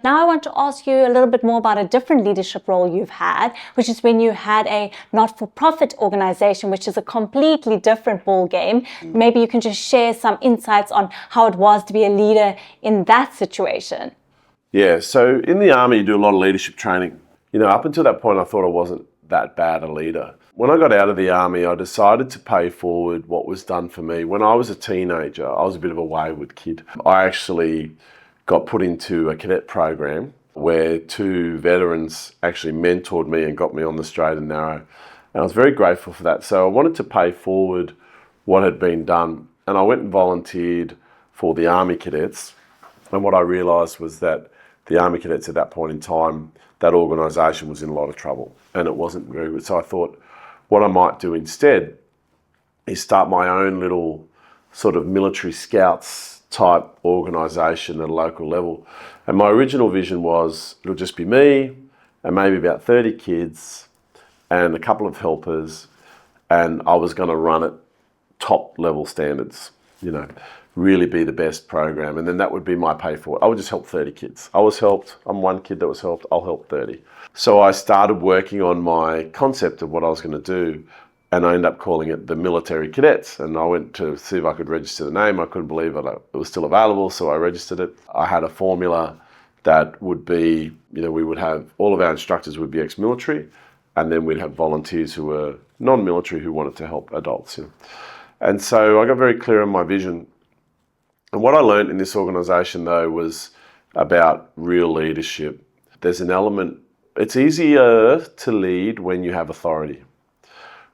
Now I want to ask you a little bit more about a different leadership role you've had, which is when you had a not-for-profit organization, which is a completely different ball game. Maybe you can just share some insights on how it was to be a leader in that situation. Yeah, so in the army, you do a lot of leadership training. Up until that point, I thought I wasn't that bad a leader. When I got out of the army, I decided to pay forward what was done for me. When I was a teenager, I was a bit of a wayward kid. I actually got put into a cadet program where two veterans actually mentored me and got me on the straight and narrow. And I was very grateful for that. So I wanted to pay forward what had been done. And I went and volunteered for the Army Cadets. And what I realised was that the Army Cadets at that point in time, that organisation was in a lot of trouble and it wasn't very good. So I thought what I might do instead is start my own little sort of military scouts type organisation at a local level. And my original vision was it'll just be me and maybe about 30 kids and a couple of helpers, and I was going to run it top level standards, really be the best program, and then that would be my pay for it. I would just help 30 kids. I was helped. I'm one kid that was helped. I'll help 30. So I started working on my concept of what I was going to do, and I ended up calling it the Military Cadets. And I went to see if I could register the name. I couldn't believe it was still available, so I registered it. I had a formula that would be, we would have, all of our instructors would be ex-military, and then we'd have volunteers who were non-military who wanted to help adults. And so I got very clear on my vision. And what I learned in this organisation, though, was about real leadership. There's an element, it's easier to lead when you have authority.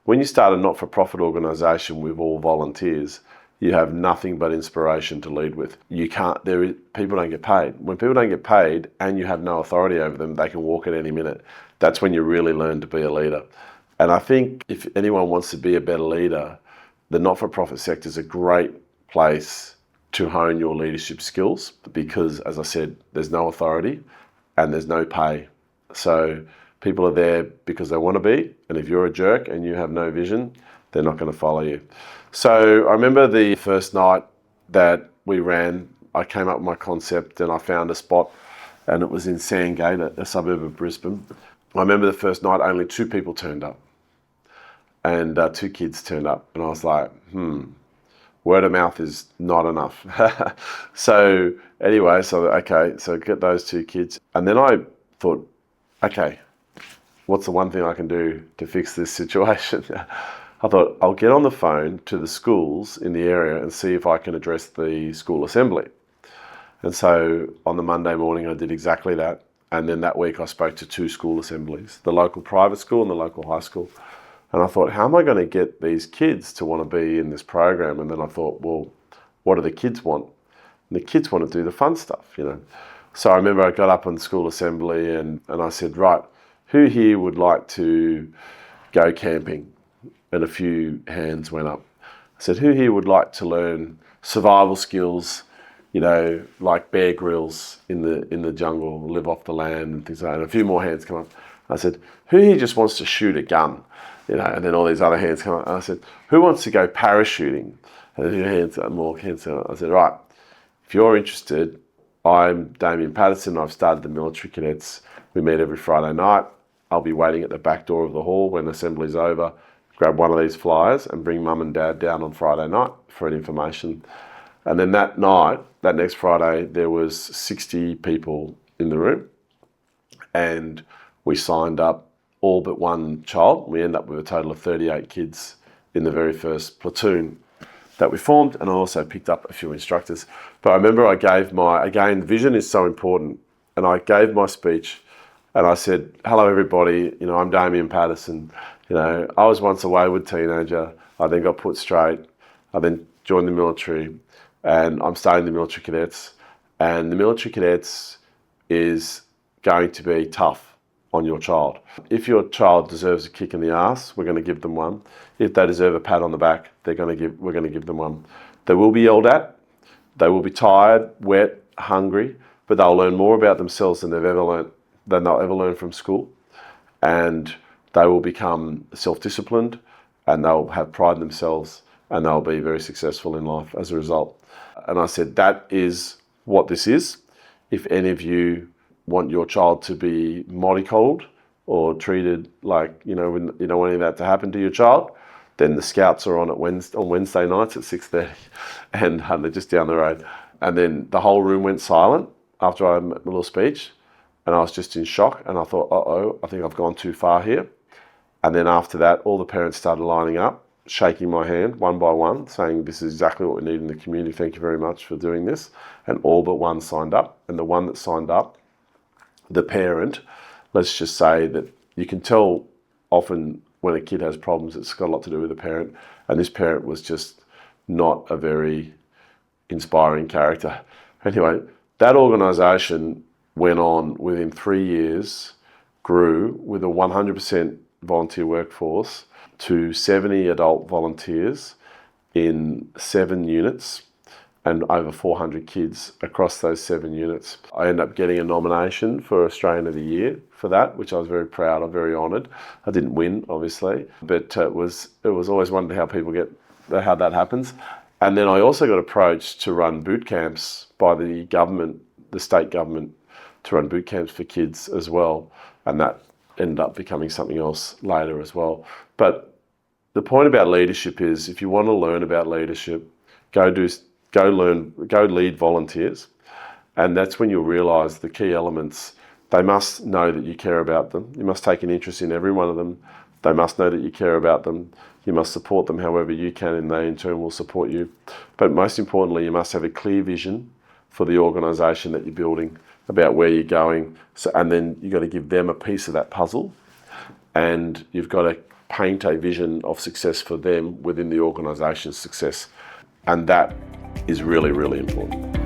When you start a not-for-profit organisation with all volunteers, you have nothing but inspiration to lead with. People don't get paid. When people don't get paid and you have no authority over them, they can walk at any minute. That's when you really learn to be a leader. And I think if anyone wants to be a better leader, the not-for-profit sector is a great place to hone your leadership skills because, as I said, there's no authority and there's no pay. So people are there because they want to be, and if you're a jerk and you have no vision, they're not going to follow you. So I remember the first night that we ran, I came up with my concept and I found a spot, and it was in Sandgate, a suburb of Brisbane. I remember the first night only 2 people turned up and 2 kids turned up, and I was like, word of mouth is not enough. So anyway, so get those 2 kids. And then I thought, okay, what's the one thing I can do to fix this situation? I thought, I'll get on the phone to the schools in the area and see if I can address the school assembly. And so on the Monday morning, I did exactly that. And then that week I spoke to 2 school assemblies, the local private school and the local high school. And I thought, how am I going to get these kids to want to be in this program? And then I thought, well, what do the kids want? And the kids want to do the fun stuff, So I remember I got up on school assembly and I said, right, who here would like to go camping? And a few hands went up. I said, who here would like to learn survival skills, like Bear Grylls in the jungle, live off the land and things like that. And a few more hands come up. I said, who here just wants to shoot a gun? And then all these other hands come up. And I said, who wants to go parachuting? And then more hands. I said, right, if you're interested, I'm Damien Patterson. I've started the Military Cadets. We meet every Friday night. I'll be waiting at the back door of the hall when assembly's over. Grab one of these flyers and bring mum and dad down on Friday night for an information. And then that night, that next Friday, there was 60 people in the room, and we signed up all but one child. We ended up with a total of 38 kids in the very first platoon that we formed, and I also picked up a few instructors. But I remember I gave again, vision is so important, and I gave my speech, and I said, hello everybody, I'm Damien Patterson. I was once a wayward teenager. I then got put straight. I then joined the military, and I'm starting the Military Cadets. And the Military Cadets is going to be tough on your child. If your child deserves a kick in the ass, we're going to give them one. If they deserve a pat on the back, we're going to give them one. They will be yelled at. They will be tired, wet, hungry, but they'll learn more about themselves than they'll ever learn from school. And they will become self-disciplined, and they'll have pride in themselves, and they'll be very successful in life as a result. And I said, that is what this is. If any of you want your child to be mollycoddled or treated like, you know, when you don't want any of that to happen to your child, then the Scouts are on Wednesday nights at 6:30, and they're just down the road. And then the whole room went silent after I made my little speech, and I was just in shock, and I thought, uh-oh, I think I've gone too far here. And then after that, all the parents started lining up, shaking my hand one by one, saying, this is exactly what we need in the community. Thank you very much for doing this. And all but one signed up. And the one that signed up, the parent, let's just say that you can tell often when a kid has problems, it's got a lot to do with the parent. And this parent was just not a very inspiring character. Anyway, that organisation went on within 3 years, grew with a 100% volunteer workforce to 70 adult volunteers in 7 units and over 400 kids across those 7 units. I ended up getting a nomination for Australian of the Year for that, which I was very proud of, very honoured. I didn't win, obviously, but it was always wondered how that happens. And then I also got approached to run boot camps by the government, the state government, to run boot camps for kids as well, and that ended up becoming something else later as well. But the point about leadership is, if you want to learn about leadership, go lead volunteers, and that's when you'll realise the key elements. They must know that you care about them. You must take an interest in every one of them. They must know that you care about them. You must support them however you can, and they in turn will support you. But most importantly, you must have a clear vision for the organisation that you're building, about where you're going. And then you've got to give them a piece of that puzzle, and you've got to paint a vision of success for them within the organisation's success. And that is really, really important.